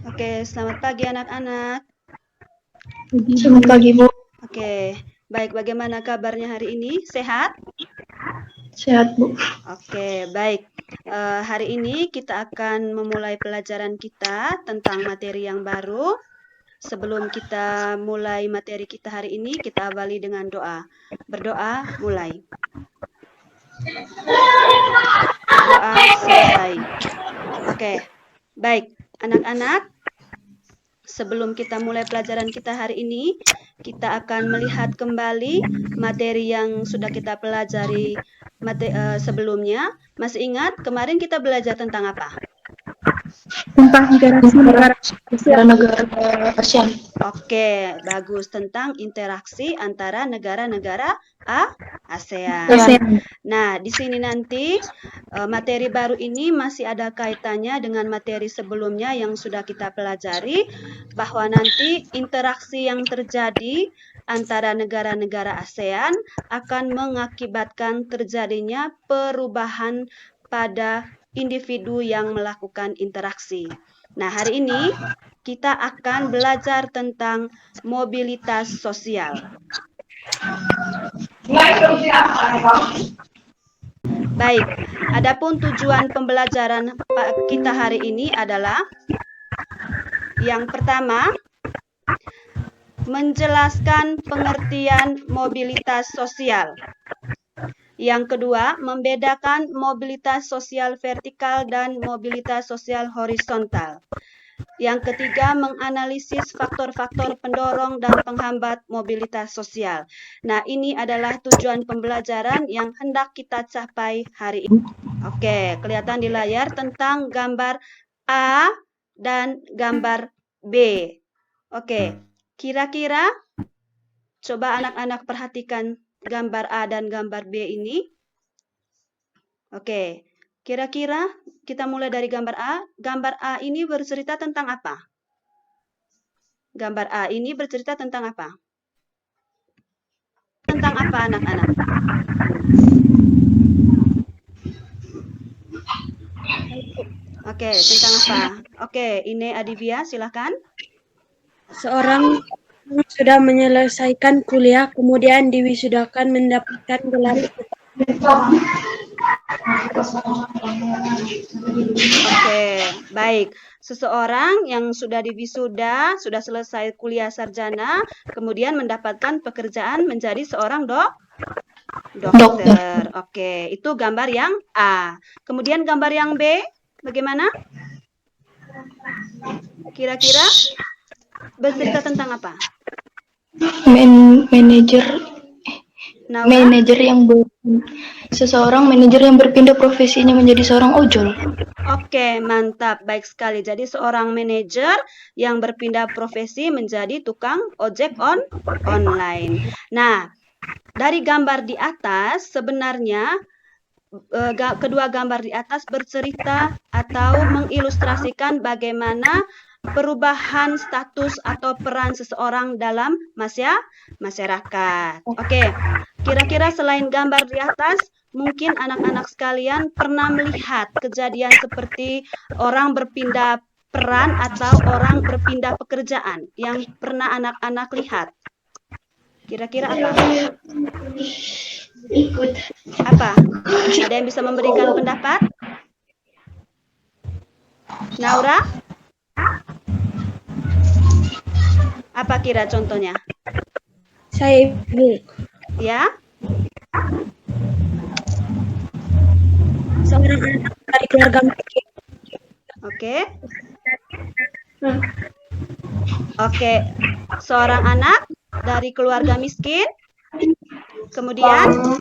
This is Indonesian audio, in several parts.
Oke, selamat pagi anak-anak. Selamat pagi, Bu. Oke, baik. Bagaimana kabarnya hari ini? Sehat? Sehat, Bu. Oke, baik. Hari ini kita akan memulai pelajaran kita tentang materi yang baru. Sebelum kita mulai materi kita hari ini, kita awali dengan doa. Berdoa, mulai. Berdoa, selesai. Oke, baik. Anak-anak, sebelum kita mulai pelajaran kita hari ini, kita akan melihat kembali materi yang sudah kita pelajari sebelumnya. Masih ingat kemarin kita belajar tentang apa? Tentang negara-negara ASEAN. Oke, bagus. Tentang interaksi antara negara-negara ASEAN. ASEAN. Nah, di sini nanti materi baru ini masih ada kaitannya dengan materi sebelumnya yang sudah kita pelajari, bahwa nanti interaksi yang terjadi antara negara-negara ASEAN akan mengakibatkan terjadinya perubahan pada individu yang melakukan interaksi. Nah, hari ini kita akan belajar tentang mobilitas sosial. Baik, adapun tujuan pembelajaran kita hari ini adalah yang pertama, menjelaskan pengertian mobilitas sosial. Yang kedua, membedakan mobilitas sosial vertikal dan mobilitas sosial horizontal. Yang ketiga, menganalisis faktor-faktor pendorong dan penghambat mobilitas sosial. Nah, ini adalah tujuan pembelajaran yang hendak kita capai hari ini. Oke, kelihatan di layar tentang gambar A dan gambar B. Oke, kira-kira coba anak-anak perhatikan gambar A dan gambar B ini. Oke, kira-kira kita mulai dari gambar A. Gambar A ini bercerita tentang apa? Gambar A ini bercerita tentang apa? Tentang apa anak-anak? Oke, tentang apa? Oke, ini Adivia, silakan. Seorang sudah menyelesaikan kuliah, kemudian diwisudakan mendapatkan gelar. Oke, baik. Seseorang yang sudah diwisuda, sudah selesai kuliah sarjana, kemudian mendapatkan pekerjaan menjadi seorang dokter. Oke, itu gambar yang A. Kemudian gambar yang B, bagaimana? Kira-kira bercerita tentang apa? Seseorang manajer yang berpindah profesinya menjadi seorang ojol. Oke, mantap. Baik sekali. Jadi seorang manajer yang berpindah profesi menjadi tukang ojek online. Nah, dari gambar di atas sebenarnya kedua gambar di atas bercerita atau mengilustrasikan bagaimana perubahan status atau peran seseorang dalam masyarakat. Oke, kira-kira selain gambar di atas, mungkin anak-anak sekalian pernah melihat kejadian seperti orang berpindah peran atau orang berpindah pekerjaan yang pernah anak-anak lihat. Kira-kira apa? Apa? Ada yang bisa memberikan pendapat? Naura? Apa kira contohnya? Saya ibu. Ya? Seorang anak dari keluarga miskin. Oke. Oke. Seorang anak dari keluarga miskin. Kemudian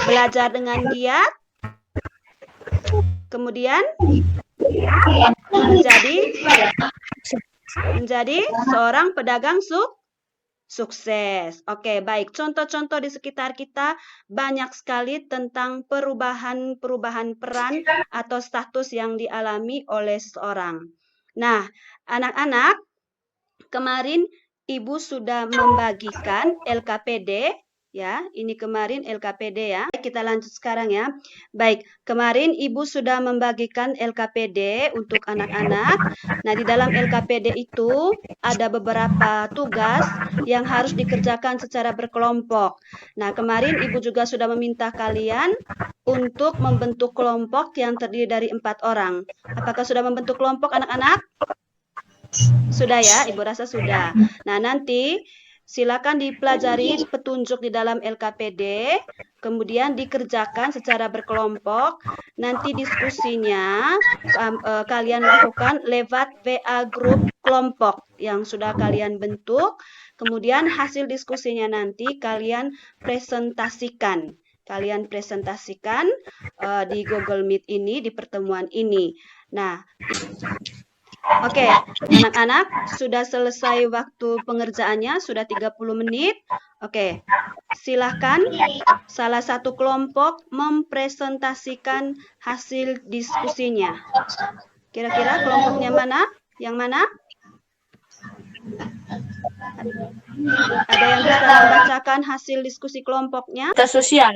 belajar dengan giat. Kemudian menjadi seorang pedagang sukses. Oke, baik. Contoh-contoh di sekitar kita banyak sekali tentang perubahan-perubahan peran atau status yang dialami oleh seseorang. Nah, anak-anak, kemarin Ibu sudah membagikan LKPD Ya, ini kemarin LKPD ya. Kita lanjut sekarang ya. Baik, kemarin Ibu sudah membagikan LKPD untuk anak-anak. Nah, di dalam LKPD itu ada beberapa tugas yang harus dikerjakan secara berkelompok. Nah, kemarin Ibu juga sudah meminta kalian untuk membentuk kelompok yang terdiri dari 4 orang. Apakah sudah membentuk kelompok anak-anak? Sudah ya, Ibu rasa sudah. Nah, nanti silakan dipelajari petunjuk di dalam LKPD, kemudian dikerjakan secara berkelompok. Nanti diskusinya kalian lakukan lewat WA grup kelompok yang sudah kalian bentuk. Kemudian hasil diskusinya nanti kalian presentasikan. Kalian presentasikan di Google Meet ini, di pertemuan ini. Nah, oke, anak-anak sudah selesai waktu pengerjaannya, sudah 30 menit. Oke, silahkan salah satu kelompok mempresentasikan hasil diskusinya. Kira-kira kelompoknya mana? Yang mana? Ada yang bisa membacakan hasil diskusi kelompoknya? Mobilitas sosial.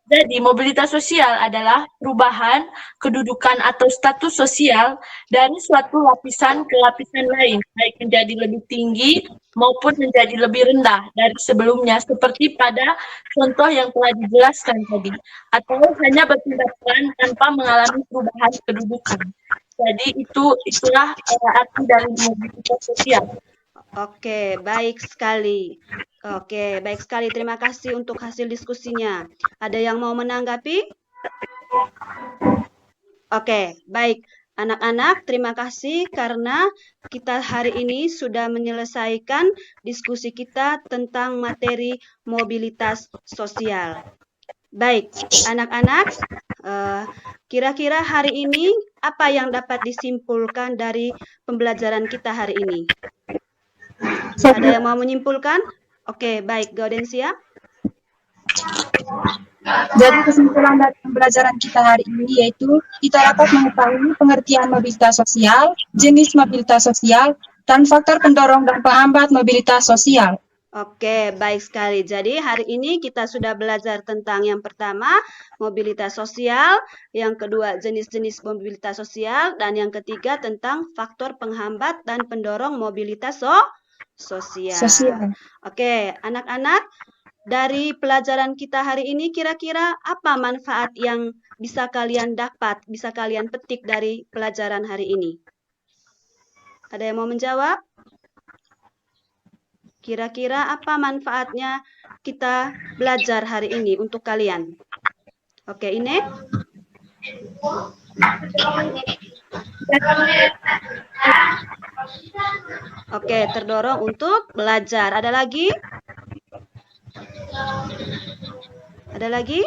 Jadi, mobilitas sosial adalah perubahan kedudukan atau status sosial dari suatu lapisan ke lapisan lain, baik menjadi lebih tinggi maupun menjadi lebih rendah dari sebelumnya, seperti pada contoh yang telah dijelaskan tadi, atau hanya berpindah peran tanpa mengalami perubahan kedudukan. Jadi, itulah arti dari mobilitas sosial. Oke, baik sekali. Oke, baik sekali. Terima kasih untuk hasil diskusinya. Ada yang mau menanggapi? Oke, baik. Anak-anak, terima kasih karena kita hari ini sudah menyelesaikan diskusi kita tentang materi mobilitas sosial. Baik, anak-anak, kira-kira hari ini apa yang dapat disimpulkan dari pembelajaran kita hari ini? Ada yang mau menyimpulkan? Oke, baik, Gaudensia. Jadi kesimpulan dari pembelajaran kita hari ini yaitu kita dapat mengetahui pengertian mobilitas sosial, jenis mobilitas sosial, dan faktor pendorong dan penghambat mobilitas sosial. Oke, baik sekali. Jadi hari ini kita sudah belajar tentang yang pertama, mobilitas sosial, yang kedua jenis-jenis mobilitas sosial, dan yang ketiga tentang faktor penghambat dan pendorong mobilitas sosial. Oke, anak-anak, dari pelajaran kita hari ini kira-kira apa manfaat yang bisa kalian dapat, bisa kalian petik dari pelajaran hari ini? Ada yang mau menjawab? Kira-kira apa manfaatnya kita belajar hari ini untuk kalian? Oke, ini. Oke, terdorong untuk belajar. Ada lagi? Ada lagi?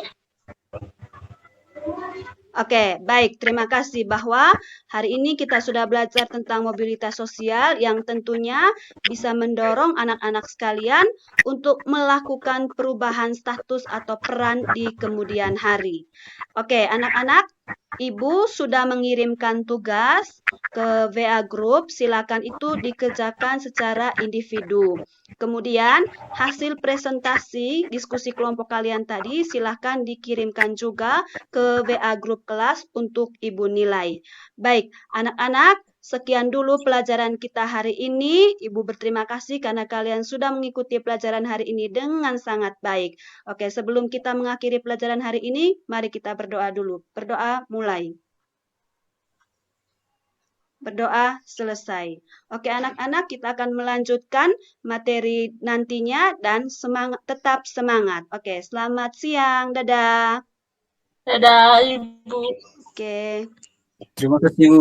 Oke, baik. Terima kasih bahwa hari ini kita sudah belajar tentang mobilitas sosial yang tentunya bisa mendorong anak-anak sekalian untuk melakukan perubahan status atau peran di kemudian hari. Oke, anak-anak, Ibu sudah mengirimkan tugas ke WA Group, silakan itu dikerjakan secara individu. Kemudian hasil presentasi diskusi kelompok kalian tadi silakan dikirimkan juga ke WA Group kelas untuk Ibu nilai. Baik, anak-anak, sekian dulu pelajaran kita hari ini. Ibu berterima kasih karena kalian sudah mengikuti pelajaran hari ini dengan sangat baik. Oke, sebelum kita mengakhiri pelajaran hari ini, mari kita berdoa dulu. Berdoa mulai. Berdoa selesai. Oke, anak-anak, kita akan melanjutkan materi nantinya dan tetap semangat. Oke, selamat siang. Dadah. Dadah, Ibu. Oke. Terima kasih, Bu.